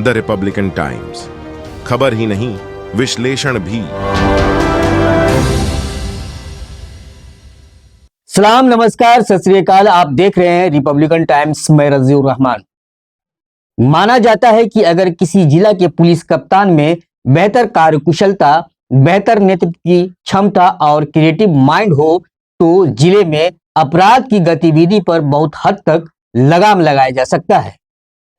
The Republican times, खबर ही नहीं विश्लेषण भी। सलाम, नमस्कार, सत श्री अकाल। आप देख रहे हैं रिपब्लिकन टाइम्स। मैं रजीउर रहमान। माना जाता है कि अगर किसी जिला के पुलिस कप्तान में बेहतर कार्यकुशलता, बेहतर नेतृत्व की क्षमता और क्रिएटिव माइंड हो तो जिले में अपराध की गतिविधि पर बहुत हद तक लगाम लगाया जा सकता है।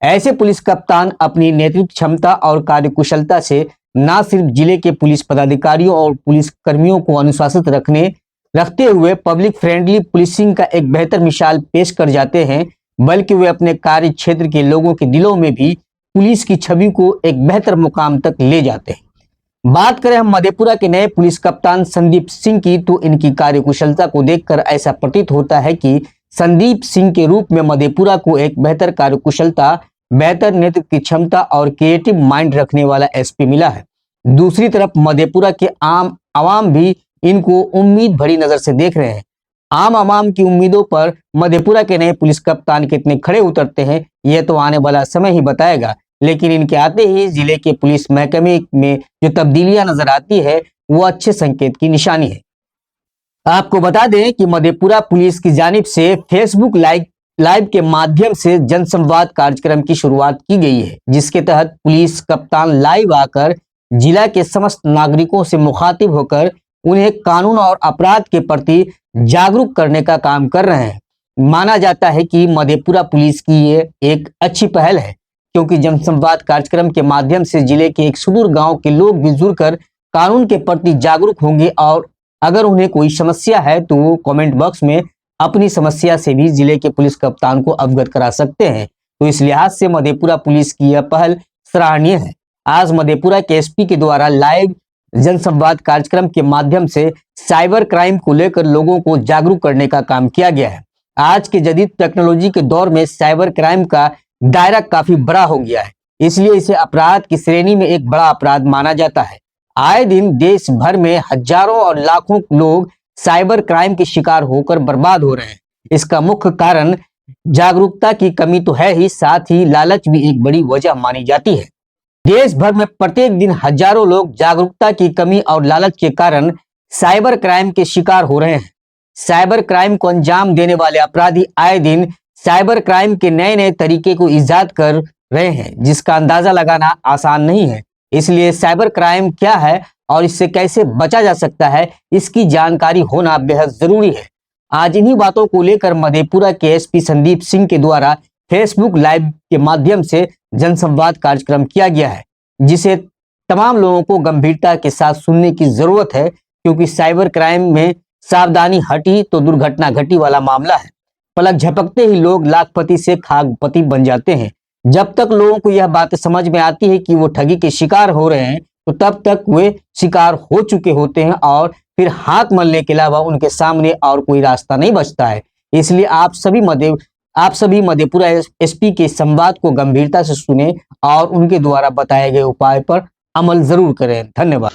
ऐसे पुलिस कप्तान अपनी नेतृत्व क्षमता और कार्यकुशलता से न सिर्फ जिले के पुलिस पदाधिकारियों और पुलिस कर्मियों को अनुशासित रखते हुए पब्लिक फ्रेंडली पुलिसिंग का एक बेहतर मिसाल पेश कर जाते हैं, बल्कि वे अपने कार्य क्षेत्र के लोगों के दिलों में भी पुलिस की छवि को एक बेहतर मुकाम तक ले जाते हैं। बात करें हम मधेपुरा के नए पुलिस कप्तान संदीप सिंह की, तो इनकी कार्यकुशलता को देखकर ऐसा प्रतीत होता है कि संदीप सिंह के रूप में मधेपुरा को एक बेहतर कार्यकुशलता, बेहतर नेतृत्व की क्षमता और क्रिएटिव माइंड रखने वाला एसपी मिला है। दूसरी तरफ मधेपुरा के आम आवाम भी इनको उम्मीद भरी नजर से देख रहे हैं। आम आवाम की उम्मीदों पर मधेपुरा के नए पुलिस कप्तान कितने खड़े उतरते हैं, यह तो आने वाला समय ही बताएगा। लेकिन इनके आते ही जिले के पुलिस महकमे में जो तब्दीलियां नजर आती है वो अच्छे संकेत की निशानी है। आपको बता दें कि मधेपुरा पुलिस की जानिब से फेसबुक लाइव के माध्यम से जनसंवाद कार्यक्रम की शुरुआत की गई है, जिसके तहत पुलिस कप्तान लाइव आकर जिला के समस्त नागरिकों से मुखातिब होकर उन्हें कानून और अपराध के प्रति जागरूक करने का काम कर रहे हैं। माना जाता है कि मधेपुरा पुलिस की ये एक अच्छी पहल है, क्योंकि जनसंवाद कार्यक्रम के माध्यम से जिले के एक सुदूर गांव के लोग भी जुड़कर कानून के प्रति जागरूक होंगे और अगर उन्हें कोई समस्या है तो वो कमेंट बॉक्स में अपनी समस्या से भी जिले के पुलिस कप्तान को अवगत करा सकते हैं। तो इस लिहाज से मधेपुरा पुलिस की यह पहल सराहनीय है। आज मधेपुरा के एसपी के द्वारा लाइव जनसंवाद कार्यक्रम के माध्यम से साइबर क्राइम को लेकर लोगों को जागरूक करने का काम किया गया है। आज के जदीद टेक्नोलॉजी के दौर में साइबर क्राइम का दायरा काफी बड़ा हो गया है, इसलिए इसे अपराध की श्रेणी में एक बड़ा अपराध माना जाता है। आए दिन देश भर में हजारों और लाखों लोग साइबर क्राइम के शिकार होकर बर्बाद हो रहे हैं। इसका मुख्य कारण जागरूकता की कमी तो है ही, साथ ही लालच भी एक बड़ी वजह मानी जाती है। देश भर में प्रत्येक दिन हजारों लोग जागरूकता की कमी और लालच के कारण साइबर क्राइम के शिकार हो रहे हैं। साइबर क्राइम को अंजाम देने वाले अपराधी आए दिन साइबर क्राइम के नए नए तरीके को ईजाद कर रहे हैं, जिसका अंदाजा लगाना आसान नहीं है। इसलिए साइबर क्राइम क्या है और इससे कैसे बचा जा सकता है, इसकी जानकारी होना बेहद जरूरी है। आज इन्हीं बातों को लेकर मधेपुरा के एसपी संदीप सिंह के द्वारा फेसबुक लाइव के माध्यम से जनसंवाद कार्यक्रम किया गया है, जिसे तमाम लोगों को गंभीरता के साथ सुनने की जरूरत है, क्योंकि साइबर क्राइम में सावधानी हटी तो दुर्घटना घटी वाला मामला है। पलक झपकते ही लोग लाखपति से खाकपति बन जाते हैं। जब तक लोगों को यह बात समझ में आती है कि वो ठगी के शिकार हो रहे हैं, तो तब तक वे शिकार हो चुके होते हैं और फिर हाथ मलने के अलावा उनके सामने और कोई रास्ता नहीं बचता है। इसलिए आप सभी मधेपुरा एसपी के संवाद को गंभीरता से सुने और उनके द्वारा बताए गए उपाय पर अमल जरूर करें। धन्यवाद।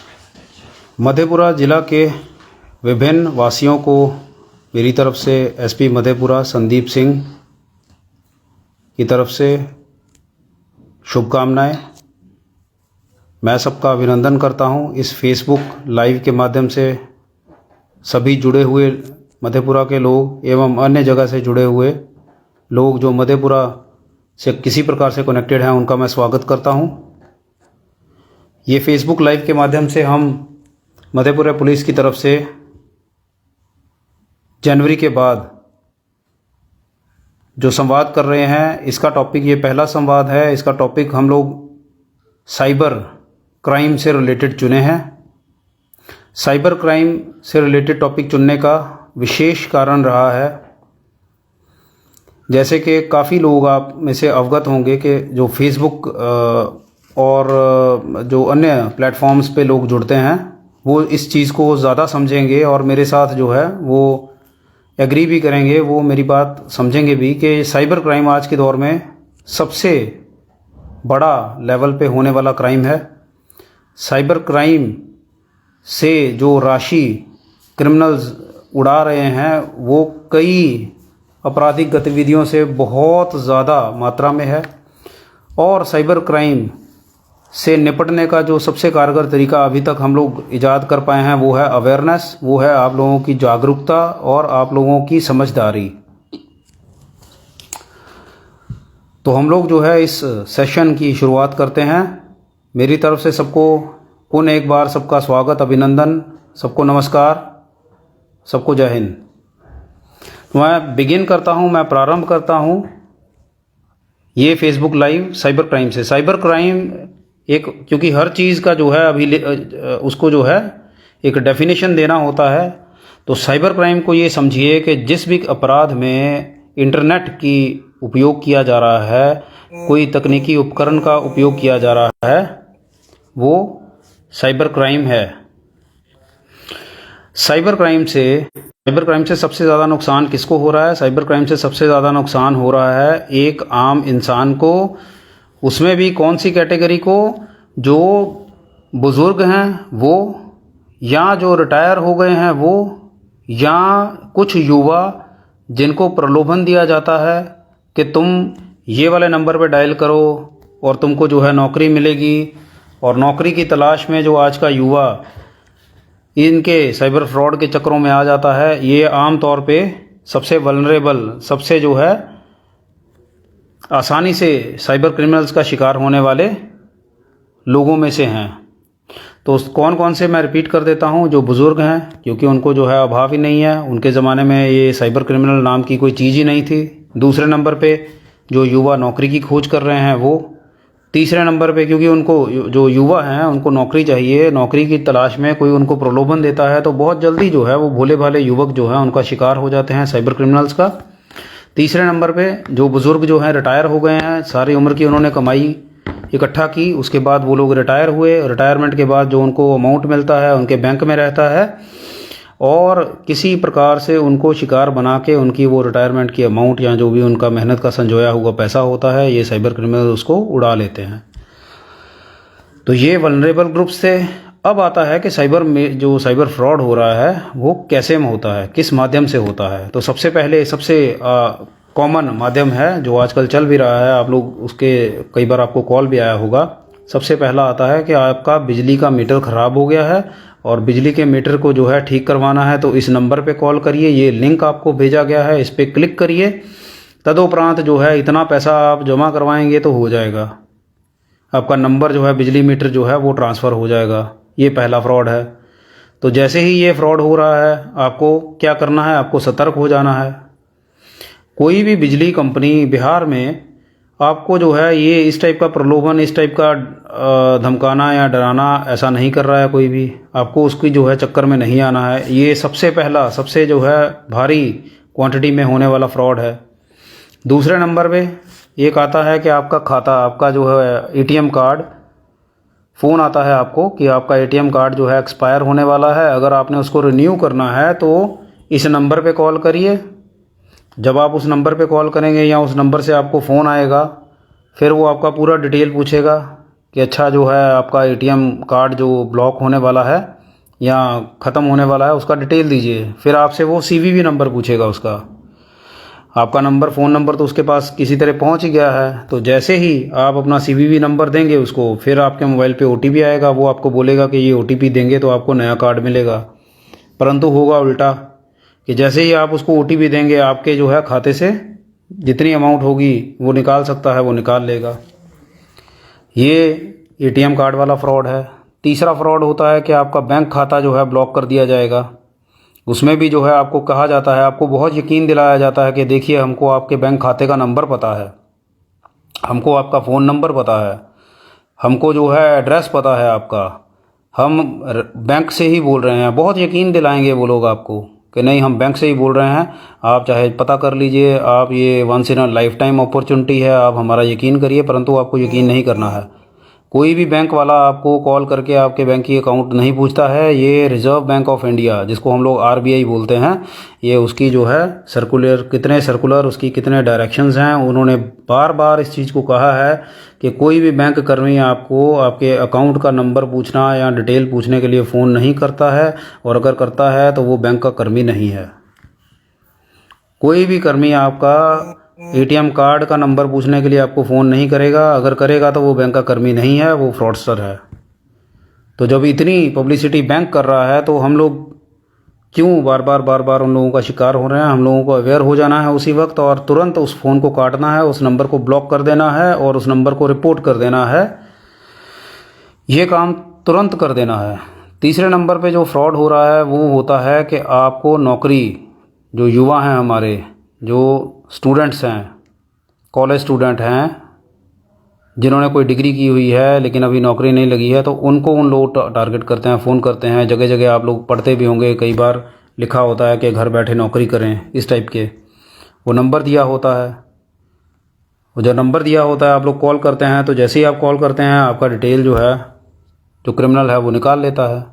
मधेपुरा जिला के विभिन्न वासियों को मेरी तरफ से एसपी मधेपुरा संदीप सिंह की तरफ से शुभकामनाएं। मैं सबका अभिनंदन करता हूं। इस फेसबुक लाइव के माध्यम से सभी जुड़े हुए मधेपुरा के लोग एवं अन्य जगह से जुड़े हुए लोग जो मधेपुरा से किसी प्रकार से कनेक्टेड हैं, उनका मैं स्वागत करता हूं। ये फेसबुक लाइव के माध्यम से हम मधेपुरा पुलिस की तरफ से जनवरी के बाद जो संवाद कर रहे हैं, इसका टॉपिक ये पहला संवाद है। इसका टॉपिक हम लोग साइबर क्राइम से रिलेटेड चुने हैं। साइबर क्राइम से रिलेटेड टॉपिक चुनने का विशेष कारण रहा है, जैसे कि काफ़ी लोग आप में से अवगत होंगे कि जो फेसबुक और जो अन्य प्लेटफॉर्म्स पे लोग जुड़ते हैं, वो इस चीज़ को ज़्यादा समझेंगे और मेरे साथ जो है वो एग्री भी करेंगे, वो मेरी बात समझेंगे भी कि साइबर क्राइम आज के दौर में सबसे बड़ा लेवल पे होने वाला क्राइम है। साइबर क्राइम से जो राशि क्रिमिनल्स उड़ा रहे हैं वो कई आपराधिक गतिविधियों से बहुत ज़्यादा मात्रा में है और साइबर क्राइम से निपटने का जो सबसे कारगर तरीका अभी तक हम लोग इजाद कर पाए हैं वो है अवेयरनेस, वो है आप लोगों की जागरूकता और आप लोगों की समझदारी। तो हम लोग जो है इस सेशन की शुरुआत करते हैं। मेरी तरफ से सबको पुनः एक बार सबका स्वागत, अभिनंदन, सबको नमस्कार, सबको जय हिंद। तो मैं बिगिन करता हूं, मैं प्रारंभ करता हूं ये फेसबुक लाइव साइबर क्राइम से। साइबर क्राइम एक, क्योंकि हर चीज़ का जो है अभी उसको जो है एक डेफिनेशन देना होता है, तो साइबर क्राइम को ये समझिए कि जिस भी अपराध में इंटरनेट की उपयोग किया जा रहा है, कोई तकनीकी उपकरण का उपयोग किया जा रहा है, वो साइबर क्राइम है। साइबर क्राइम से सबसे ज़्यादा नुकसान किसको हो रहा है? साइबर क्राइम से सबसे ज़्यादा नुकसान हो रहा है एक आम इंसान को। उसमें भी कौन सी कैटेगरी को? जो बुज़ुर्ग हैं वो, या जो रिटायर हो गए हैं वो, या कुछ युवा जिनको प्रलोभन दिया जाता है कि तुम ये वाले नंबर पे डायल करो और तुमको जो है नौकरी मिलेगी। और नौकरी की तलाश में जो आज का युवा इनके साइबर फ्रॉड के चक्रों में आ जाता है, ये आम तौर पे सबसे वल्नरेबल, सबसे जो है आसानी से साइबर क्रिमिनल्स का शिकार होने वाले लोगों में से हैं। तो कौन कौन से मैं रिपीट कर देता हूं। जो बुज़ुर्ग हैं, क्योंकि उनको जो है अभाव ही नहीं है, उनके ज़माने में ये साइबर क्रिमिनल नाम की कोई चीज़ ही नहीं थी। दूसरे नंबर पे जो युवा नौकरी की खोज कर रहे हैं वो। तीसरे नंबर पे क्योंकि उनको जो युवा हैं उनको नौकरी चाहिए, नौकरी की तलाश में कोई उनको प्रलोभन देता है तो बहुत जल्दी जो है वो भोले भाले युवक जो है उनका शिकार हो जाते हैं साइबर क्रिमिनल्स का। तीसरे नंबर पे जो बुज़ुर्ग जो हैं रिटायर हो गए हैं, सारी उम्र की उन्होंने कमाई इकट्ठा की, उसके बाद वो लोग रिटायर हुए। रिटायरमेंट के बाद जो उनको अमाउंट मिलता है उनके बैंक में रहता है और किसी प्रकार से उनको शिकार बना के उनकी वो रिटायरमेंट की अमाउंट या जो भी उनका मेहनत का संजोया हुआ पैसा होता है, ये साइबर क्रिमिनल उसको उड़ा लेते हैं। तो ये वल्नरेबल ग्रुप्स थे। अब आता है कि साइबर में जो साइबर फ्रॉड हो रहा है वो कैसे में होता है, किस माध्यम से होता है। तो सबसे पहले सबसे कॉमन माध्यम है जो आजकल चल भी रहा है, आप लोग उसके कई बार आपको कॉल भी आया होगा। सबसे पहला आता है कि आपका बिजली का मीटर ख़राब हो गया है और बिजली के मीटर को जो है ठीक करवाना है, तो इस नंबर पे कॉल करिए, ये लिंक आपको भेजा गया है, इस पर क्लिक करिए, तदुपरांत जो है इतना पैसा आप जमा करवाएंगे तो हो जाएगा, आपका नंबर जो है बिजली मीटर जो है वो ट्रांसफ़र हो जाएगा। ये पहला फ्रॉड है। तो जैसे ही ये फ्रॉड हो रहा है आपको क्या करना है? आपको सतर्क हो जाना है। कोई भी बिजली कंपनी बिहार में आपको जो है ये इस टाइप का प्रलोभन, इस टाइप का धमकाना या डराना ऐसा नहीं कर रहा है कोई भी। आपको उसकी जो है चक्कर में नहीं आना है। ये सबसे पहला, सबसे जो है भारी क्वांटिटी में होने वाला फ्रॉड है। दूसरे नंबर पे एक आता है कि आपका खाता, आपका जो है एटीएम कार्ड, फ़ोन आता है आपको कि आपका एटीएम कार्ड जो है एक्सपायर होने वाला है, अगर आपने उसको रिन्यू करना है तो इस नंबर पे कॉल करिए। जब आप उस नंबर पे कॉल करेंगे या उस नंबर से आपको फ़ोन आएगा, फिर वो आपका पूरा डिटेल पूछेगा कि अच्छा जो है आपका एटीएम कार्ड जो ब्लॉक होने वाला है या ख़त्म होने वाला है उसका डिटेल दीजिए। फिर आपसे वो सीवीवी नंबर पूछेगा उसका। आपका नंबर, फ़ोन नंबर तो उसके पास किसी तरह पहुंच ही गया है, तो जैसे ही आप अपना सीवीवी नंबर देंगे उसको, फिर आपके मोबाइल पे ओटीपी आएगा, वो आपको बोलेगा कि ये ओटीपी देंगे तो आपको नया कार्ड मिलेगा। परंतु होगा उल्टा कि जैसे ही आप उसको ओटीपी देंगे, आपके जो है खाते से जितनी अमाउंट होगी वो निकाल सकता है, वो निकाल लेगा। ये एटीएम कार्ड वाला फ्रॉड है। तीसरा फ्रॉड होता है कि आपका बैंक खाता जो है ब्लॉक कर दिया जाएगा। उसमें भी जो है आपको कहा जाता है, आपको बहुत यकीन दिलाया जाता है कि देखिए हमको आपके बैंक खाते का नंबर पता है, हमको आपका फ़ोन नंबर पता है, हमको जो है एड्रेस पता है आपका, हम बैंक से ही बोल रहे हैं। बहुत यकीन दिलाएंगे वो लोग आपको कि नहीं हम बैंक से ही बोल रहे हैं, आप चाहे पता कर लीजिए, आप ये once in a lifetime opportunity है, आप हमारा यकीन करिए। परंतु आपको यकीन नहीं करना है। कोई भी बैंक वाला आपको कॉल करके आपके बैंक की अकाउंट नहीं पूछता है। ये रिज़र्व बैंक ऑफ इंडिया, जिसको हम लोग आरबीआई बोलते हैं, ये उसकी जो है सर्कुलर उसकी कितने डायरेक्शंस हैं, उन्होंने बार बार इस चीज़ को कहा है कि कोई भी बैंक कर्मी आपको आपके अकाउंट का नंबर पूछना या डिटेल पूछने के लिए फ़ोन नहीं करता है, और अगर करता है तो वो बैंक का कर्मी नहीं है। कोई भी कर्मी आपका एटीएम कार्ड का नंबर पूछने के लिए आपको फ़ोन नहीं करेगा, अगर करेगा तो वो बैंक का कर्मी नहीं है, वो फ्रॉडस्टर है। तो जब इतनी पब्लिसिटी बैंक कर रहा है तो हम लोग क्यों बार बार उन लोगों का शिकार हो रहे हैं। हम लोगों को अवेयर हो जाना है उसी वक्त और तुरंत उस फ़ोन को काटना है, उस नंबर को ब्लॉक कर देना है और उस नंबर को रिपोर्ट कर देना है। ये काम तुरंत कर देना है। तीसरे नंबर पे जो फ्रॉड हो रहा है वो होता है कि आपको नौकरी, जो युवा हैं हमारे, जो स्टूडेंट्स हैं, कॉलेज स्टूडेंट हैं, जिन्होंने कोई डिग्री की हुई है लेकिन अभी नौकरी नहीं लगी है, तो उनको उन लोग टारगेट करते हैं, फ़ोन करते हैं। जगह जगह आप लोग पढ़ते भी होंगे, कई बार लिखा होता है कि घर बैठे नौकरी करें, इस टाइप के वो नंबर दिया होता है। वो जो नंबर दिया होता है आप लोग कॉल करते हैं, तो जैसे ही आप कॉल करते हैं आपका डिटेल जो है, जो क्रिमिनल है वो निकाल लेता है।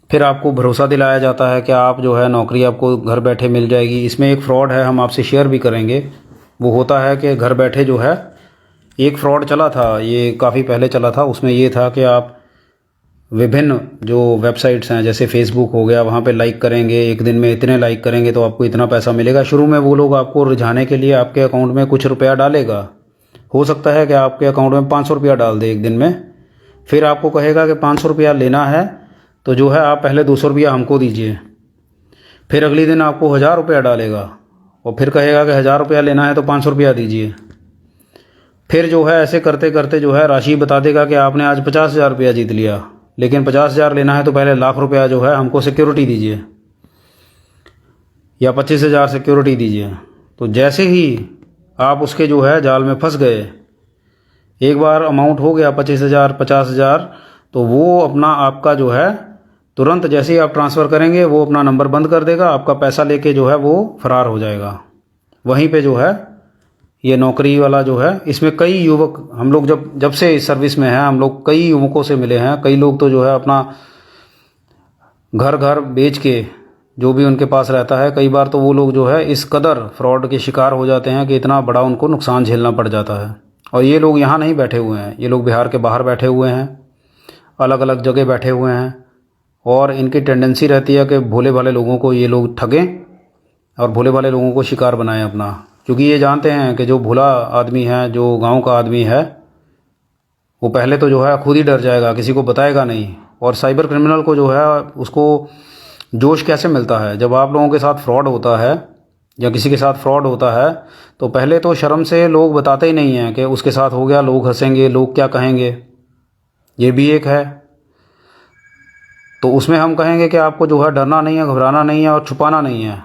फिर आपको भरोसा दिलाया जाता है कि आप जो है नौकरी आपको घर बैठे मिल जाएगी। इसमें एक फ़्रॉड है, हम आपसे शेयर भी करेंगे। वो होता है कि घर बैठे जो है एक फ़्रॉड चला था, ये काफ़ी पहले चला था। उसमें ये था कि आप विभिन्न जो वेबसाइट्स हैं जैसे फेसबुक हो गया, वहाँ पे लाइक करेंगे, एक दिन में इतने लाइक करेंगे तो आपको इतना पैसा मिलेगा। शुरू में वो लोग आपको रिझाने के लिए आपके अकाउंट में कुछ रुपया डालेगा। हो सकता है कि आपके अकाउंट में 500 रुपया डाल दे एक दिन में। फिर आपको कहेगा कि 500 रुपया लेना है तो जो है आप पहले 200 रुपया हमको दीजिए। फिर अगले दिन आपको 1000 रुपया डालेगा और फिर कहेगा कि 1000 रुपया लेना है तो 500 रुपया दीजिए। फिर जो है ऐसे करते करते जो है राशि बता देगा कि आपने आज 50,000 रुपया जीत लिया, लेकिन 50,000 लेना है तो पहले 1,00,000 रुपया जो है हमको सिक्योरिटी दीजिए या 25,000 सिक्योरिटी दीजिए। तो जैसे ही आप उसके जो है जाल में फंस गए, एक बार अमाउंट हो गया 25,000 50,000, तो वो अपना आपका जो है तुरंत जैसे ही आप ट्रांसफ़र करेंगे वो अपना नंबर बंद कर देगा, आपका पैसा लेके जो है वो फ़रार हो जाएगा। वहीं पे जो है ये नौकरी वाला जो है, इसमें कई युवक, हम लोग जब से इस सर्विस में हैं हम लोग कई युवकों से मिले हैं। कई लोग तो जो है अपना घर बेच के जो भी उनके पास रहता है, कई बार तो वो लोग जो है इस कदर फ्रॉड के शिकार हो जाते हैं कि इतना बड़ा उनको नुकसान झेलना पड़ जाता है। और ये लोग यहाँ नहीं बैठे हुए हैं, ये लोग बिहार के बाहर बैठे हुए हैं, अलग अलग जगह बैठे हुए हैं। और इनकी टेंडेंसी रहती है कि भोले भाले लोगों को ये लोग ठगें और भोले भाले लोगों को शिकार बनाएं अपना, क्योंकि ये जानते हैं कि जो भोला आदमी है, जो गांव का आदमी है, वो पहले तो जो है खुद ही डर जाएगा, किसी को बताएगा नहीं। और साइबर क्रिमिनल को जो है उसको जोश कैसे मिलता है, जब आप लोगों के साथ फ्रॉड होता है या किसी के साथ फ्रॉड होता है तो पहले तो शर्म से लोग बताते ही नहीं हैं कि उसके साथ हो गया, लोग हंसेंगे, लोग क्या कहेंगे, ये भी एक है। तो उसमें हम कहेंगे कि आपको जो है डरना नहीं है, घबराना नहीं है और छुपाना नहीं है।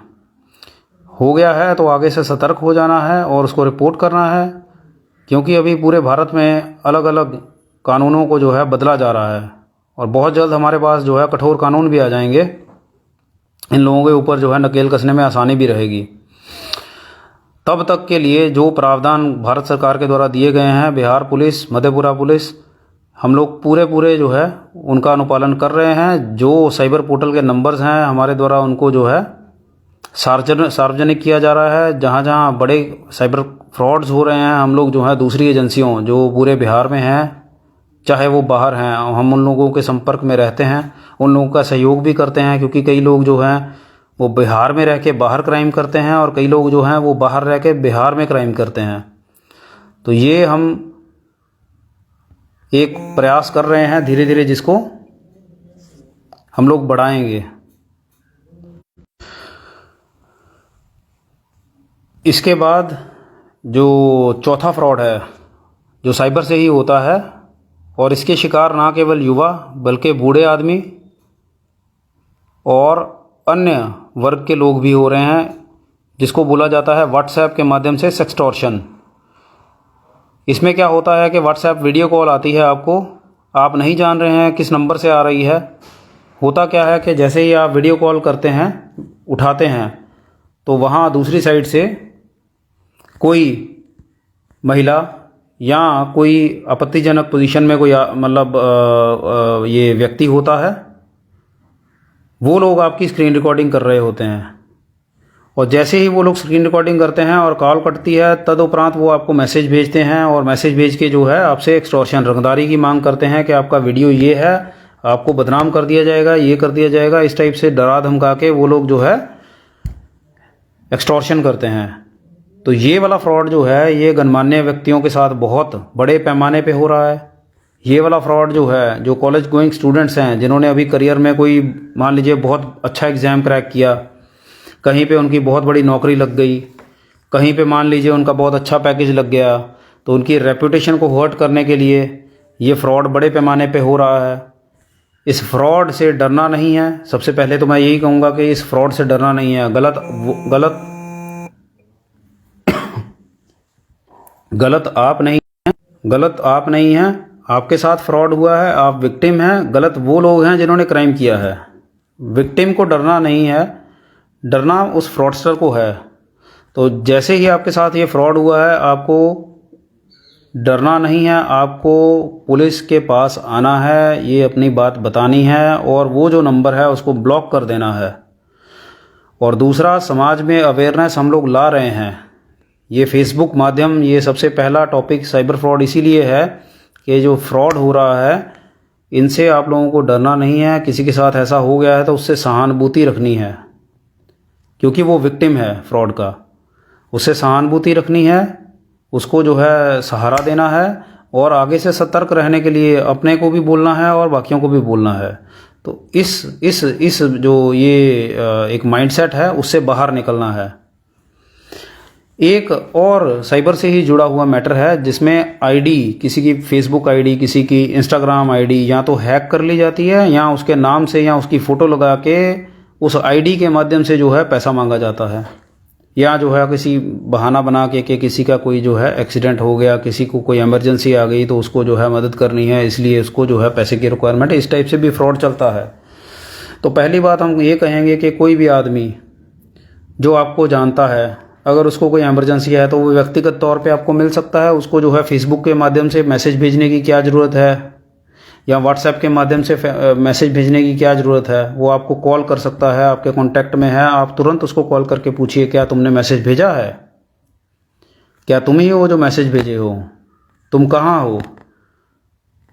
हो गया है तो आगे से सतर्क हो जाना है और उसको रिपोर्ट करना है, क्योंकि अभी पूरे भारत में अलग अलग कानूनों को जो है बदला जा रहा है और बहुत जल्द हमारे पास जो है कठोर कानून भी आ जाएंगे। इन लोगों के ऊपर जो है नकेल कसने में आसानी भी रहेगी। तब तक के लिए जो प्रावधान भारत सरकार के द्वारा दिए गए हैं, बिहार पुलिस, मधेपुरा पुलिस, हम लोग पूरे जो है उनका अनुपालन कर रहे हैं। जो साइबर पोर्टल के नंबर्स हैं हमारे द्वारा उनको जो है सार्वजनिक किया जा रहा है। जहाँ जहाँ बड़े साइबर फ्रॉड्स हो रहे हैं, हम लोग जो है दूसरी एजेंसियों जो पूरे बिहार में हैं, चाहे वो बाहर हैं, हम उन लोगों के संपर्क में रहते हैं, उन लोगों का सहयोग भी करते हैं। क्योंकि कई लोग जो हैं वो बिहार में रह के बाहर क्राइम करते हैं और कई लोग जो हैं वो बाहर रह के बिहार में क्राइम करते हैं। तो ये हम एक प्रयास कर रहे हैं धीरे धीरे, जिसको हम लोग बढ़ाएंगे। इसके बाद जो चौथा फ्रॉड है जो साइबर से ही होता है, और इसके शिकार ना केवल युवा बल्कि बूढ़े आदमी और अन्य वर्ग के लोग भी हो रहे हैं, जिसको बोला जाता है व्हाट्सएप के माध्यम से सेक्सटॉर्शन। इसमें क्या होता है कि व्हाट्सएप वीडियो कॉल आती है आपको, आप नहीं जान रहे हैं किस नंबर से आ रही है। होता क्या है कि जैसे ही आप वीडियो कॉल करते हैं, उठाते हैं, तो वहाँ दूसरी साइड से कोई महिला या कोई आपत्तिजनक पोजीशन में कोई मतलब ये व्यक्ति होता है, वो लोग आपकी स्क्रीन रिकॉर्डिंग कर रहे होते हैं। और जैसे ही वो लोग स्क्रीन रिकॉर्डिंग करते हैं और कॉल कटती है, तदुपरांत वो आपको मैसेज भेजते हैं और मैसेज भेज के जो है आपसे एक्सटॉर्शन, रंगदारी की मांग करते हैं कि आपका वीडियो ये है, आपको बदनाम कर दिया जाएगा, ये कर दिया जाएगा। इस टाइप से डरा धमका के वो लोग जो है एक्सटॉर्शन करते हैं। तो ये वाला फ्रॉड जो है ये गणमान्य व्यक्तियों के साथ बहुत बड़े पैमाने पे हो रहा है। ये वाला फ्रॉड जो है, जो कॉलेज गोइंग स्टूडेंट्स हैं जिन्होंने अभी करियर में कोई मान लीजिए बहुत अच्छा एग्ज़ाम क्रैक किया, कहीं पे उनकी बहुत बड़ी नौकरी लग गई, कहीं पे मान लीजिए उनका बहुत अच्छा पैकेज लग गया, तो उनकी रेपुटेशन को हर्ट करने के लिए ये फ्रॉड बड़े पैमाने पे हो रहा है। इस फ्रॉड से डरना नहीं है। सबसे पहले तो मैं यही कहूँगा कि इस फ्रॉड से डरना नहीं है। गलत आप नहीं हैं, आपके साथ फ्रॉड हुआ है, आप विक्टिम हैं। गलत वो लोग हैं जिन्होंने क्राइम किया है। विक्टिम को डरना नहीं है, डरना उस फ्रॉडस्टर को है। तो जैसे ही आपके साथ ये फ्रॉड हुआ है, आपको डरना नहीं है, आपको पुलिस के पास आना है, ये अपनी बात बतानी है और वो जो नंबर है उसको ब्लॉक कर देना है। और दूसरा, समाज में अवेयरनेस हम लोग ला रहे हैं। ये फेसबुक माध्यम, ये सबसे पहला टॉपिक साइबर फ्रॉड इसीलिए है कि जो फ्रॉड हो रहा है इनसे आप लोगों को डरना नहीं है। किसी के साथ ऐसा हो गया है तो उससे सहानुभूति रखनी है, क्योंकि वो विक्टिम है फ्रॉड का। उससे सहानुभूति रखनी है, उसको जो है सहारा देना है और आगे से सतर्क रहने के लिए अपने को भी बोलना है और बाकियों को भी बोलना है। तो इस जो ये एक माइंडसेट है उससे बाहर निकलना है। एक और साइबर से ही जुड़ा हुआ मैटर है जिसमें आईडी, किसी की फेसबुक आईडी, किसी की इंस्टाग्राम आईडी या तो हैक कर ली जाती है या उसके नाम से या उसकी फ़ोटो लगा के उस आईडी के माध्यम से जो है पैसा मांगा जाता है। या जो है किसी बहाना बना के कि किसी का कोई जो है एक्सीडेंट हो गया, किसी को कोई इमरजेंसी आ गई तो उसको जो है मदद करनी है, इसलिए उसको जो है पैसे की रिक्वायरमेंट है। इस टाइप से भी फ्रॉड चलता है। तो पहली बात हम ये कहेंगे कि कोई भी आदमी जो आपको जानता है, अगर उसको कोई इमरजेंसी है तो वो व्यक्तिगत तौर पे आपको मिल सकता है। उसको जो है फेसबुक के माध्यम से मैसेज भेजने की क्या ज़रूरत है या व्हाट्सएप के माध्यम से मैसेज भेजने की क्या ज़रूरत है। वो आपको कॉल कर सकता है, आपके कॉन्टैक्ट में है, आप तुरंत उसको कॉल करके पूछिए क्या तुमने मैसेज भेजा है, क्या तुम ही हो जो मैसेज भेजे हो, तुम कहाँ हो,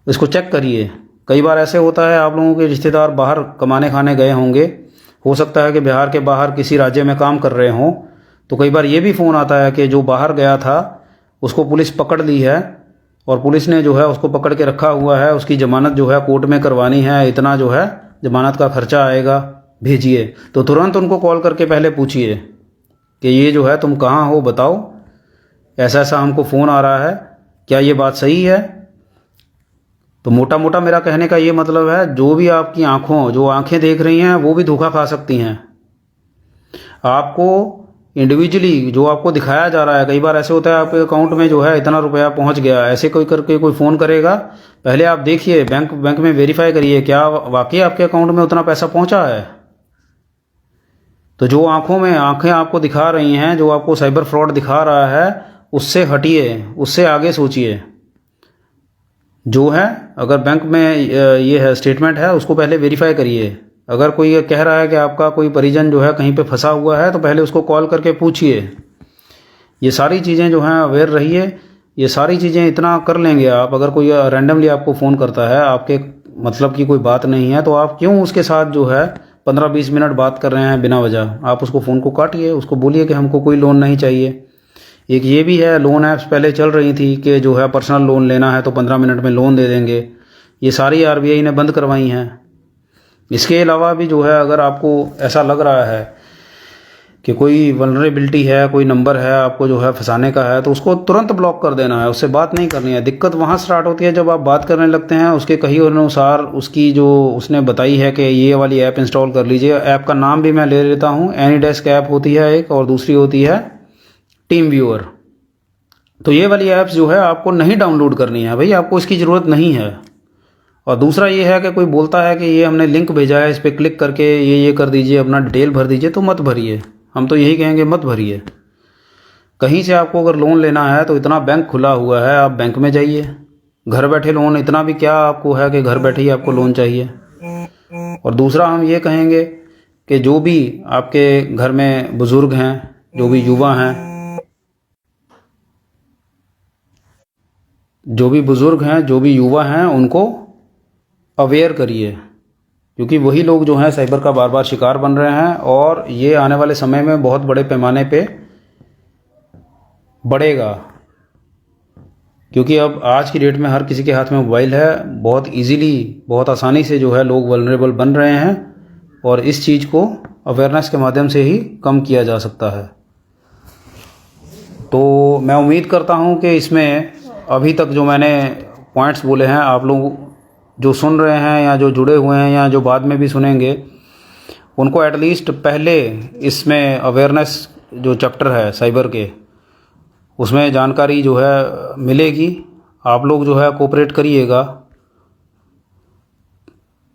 इसको चेक करिए। कई बार ऐसे होता है आप लोगों के रिश्तेदार बाहर कमाने खाने गए होंगे, हो सकता है कि बिहार के बाहर किसी राज्य में काम कर रहे हों, तो कई बार ये भी फ़ोन आता है कि जो बाहर गया था उसको पुलिस पकड़ ली है और पुलिस ने जो है उसको पकड़ के रखा हुआ है, उसकी ज़मानत जो है कोर्ट में करवानी है, इतना जो है ज़मानत का खर्चा आएगा, भेजिए। तो तुरंत उनको कॉल करके पहले पूछिए कि ये जो है तुम कहाँ हो, बताओ, ऐसा ऐसा हमको फ़ोन आ रहा है, क्या ये बात सही है। तो मोटा मोटा मेरा कहने का ये मतलब है, जो भी आपकी जो आँखें देख रही हैं वो भी धोखा खा सकती हैं। आपको इंडिविजुअली जो आपको दिखाया जा रहा है, कई बार ऐसे होता है आपके अकाउंट में जो है इतना रुपया पहुंच गया, ऐसे कोई करके कोई फ़ोन करेगा, पहले आप देखिए बैंक में वेरीफाई करिए क्या वाकई आपके अकाउंट में उतना पैसा पहुंचा है। तो जो आंखें आपको दिखा रही हैं, जो आपको साइबर फ्रॉड दिखा रहा है, उससे हटिए, उससे आगे सोचिए। जो है अगर बैंक में ये है स्टेटमेंट है उसको पहले वेरीफाई करिए। अगर कोई ये कह रहा है कि आपका कोई परिजन जो है कहीं पे फंसा हुआ है तो पहले उसको कॉल करके पूछिए। ये सारी चीज़ें जो हैं अवेयर रहिए। ये सारी चीज़ें इतना कर लेंगे आप, अगर कोई रैंडमली आपको फ़ोन करता है, आपके मतलब की कोई बात नहीं है, तो आप क्यों उसके साथ जो है 15-20 मिनट बात कर रहे हैं बिना वजह। आप उसको फ़ोन को काटिए, उसको बोलिए कि हमको कोई लोन नहीं चाहिए। एक ये भी है, लोन ऐप्स पहले चल रही थी कि जो है पर्सनल लोन लेना है तो 15 मिनट में लोन दे देंगे। ये सारी RBI ने बंद करवाई हैं। इसके अलावा भी जो है अगर आपको ऐसा लग रहा है कि कोई वल्नरेबिलिटी है, कोई नंबर है आपको जो है फंसाने का है, तो उसको तुरंत ब्लॉक कर देना है, उससे बात नहीं करनी है। दिक्कत वहाँ स्टार्ट होती है जब आप बात करने लगते हैं, उसके कही अनुसार उसकी जो उसने बताई है कि ये वाली ऐप इंस्टॉल कर लीजिए। ऐप का नाम भी मैं ले लेता हूँ, एनीडेस्क ऐप होती है एक, और दूसरी होती है टीम व्यूअर। तो ये वाली ऐप्स जो है आपको नहीं डाउनलोड करनी है भाई, आपको इसकी ज़रूरत नहीं है। और दूसरा ये है कि कोई बोलता है कि ये हमने लिंक भेजा है, इस पर क्लिक करके ये कर दीजिए, अपना डिटेल भर दीजिए, तो मत भरिए। हम तो यही कहेंगे मत भरिए। कहीं से आपको अगर लोन लेना है तो इतना बैंक खुला हुआ है, आप बैंक में जाइए। घर बैठे लोन, इतना भी क्या आपको है कि घर बैठे ही आपको लोन चाहिए। और दूसरा हम ये कहेंगे कि जो भी आपके घर में बुज़ुर्ग हैं, जो भी युवा हैं, जो भी युवा हैं उनको अवेयर करिए, क्योंकि वही लोग जो हैं साइबर का बार बार शिकार बन रहे हैं और ये आने वाले समय में बहुत बड़े पैमाने पे बढ़ेगा, क्योंकि अब आज की डेट में हर किसी के हाथ में मोबाइल है। बहुत इजीली, बहुत आसानी से जो है लोग वल्नरेबल बन रहे हैं, और इस चीज़ को अवेयरनेस के माध्यम से ही कम किया जा सकता है। तो मैं उम्मीद करता हूं कि इसमें अभी तक जो मैंने पॉइंट्स बोले हैं, आप लोग जो सुन रहे हैं या जो जुड़े हुए हैं या जो बाद में भी सुनेंगे, उनको एटलीस्ट पहले इसमें अवेयरनेस जो चैप्टर है साइबर के, उसमें जानकारी जो है मिलेगी। आप लोग जो है कोऑपरेट करिएगा।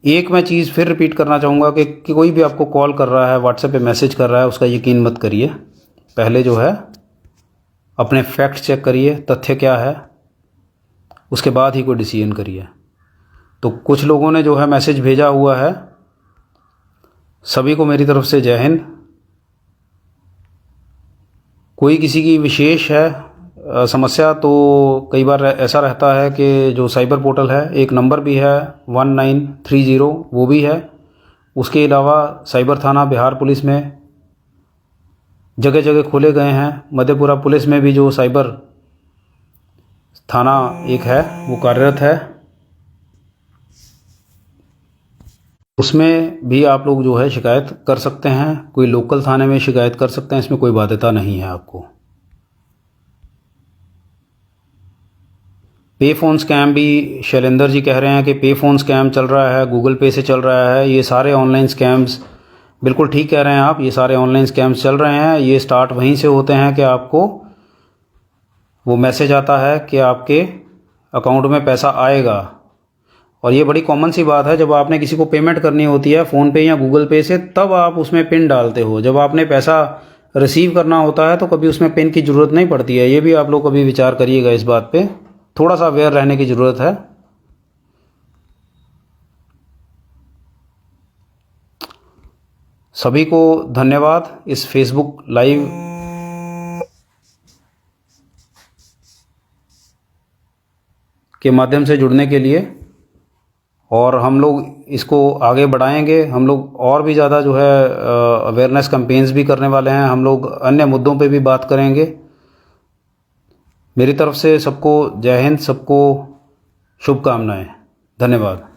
एक मैं चीज़ फिर रिपीट करना चाहूँगा कि कोई भी आपको कॉल कर रहा है, व्हाट्सएप पे मैसेज कर रहा है, उसका यकीन मत करिए। पहले जो है अपने फैक्ट चेक करिए, तथ्य क्या है, उसके बाद ही कोई डिसीजन करिए। तो कुछ लोगों ने जो है मैसेज भेजा हुआ है, सभी को मेरी तरफ से जय हिंद। कोई किसी की विशेष है समस्या, तो कई बार ऐसा रहता है कि जो साइबर पोर्टल है, एक नंबर भी है 1930, वो भी है। उसके अलावा साइबर थाना बिहार पुलिस में जगह जगह खोले गए हैं। मधेपुरा पुलिस में भी जो साइबर थाना एक है वो कार्यरत है, उसमें भी आप लोग जो है शिकायत कर सकते हैं। कोई लोकल थाने में शिकायत कर सकते हैं, इसमें कोई बाध्यता नहीं है आपको। पे फ़ोन स्कैम भी शैलेंद्र जी कह रहे हैं कि पे फ़ोन स्कैम चल रहा है, गूगल पे से चल रहा है। ये सारे ऑनलाइन स्कैम्स, बिल्कुल ठीक कह रहे हैं आप, ये सारे ऑनलाइन स्कैम्स चल रहे हैं। ये स्टार्ट वहीं से होते हैं कि आपको वो मैसेज आता है कि आपके अकाउंट में पैसा आएगा। और ये बड़ी कॉमन सी बात है, जब आपने किसी को पेमेंट करनी होती है फ़ोन पे या गूगल पे से, तब आप उसमें पिन डालते हो। जब आपने पैसा रिसीव करना होता है तो कभी उसमें पिन की ज़रूरत नहीं पड़ती है। ये भी आप लोग कभी विचार करिएगा, इस बात पे थोड़ा सा अवेयर रहने की ज़रूरत है। सभी को धन्यवाद इस फेसबुक लाइव के माध्यम से जुड़ने के लिए, और हम लोग इसको आगे बढ़ाएंगे। हम लोग और भी ज़्यादा जो है अवेयरनेस कैंपेन्स भी करने वाले हैं। हम लोग अन्य मुद्दों पे भी बात करेंगे। मेरी तरफ से सबको जय हिंद, सबको शुभकामनाएं। धन्यवाद।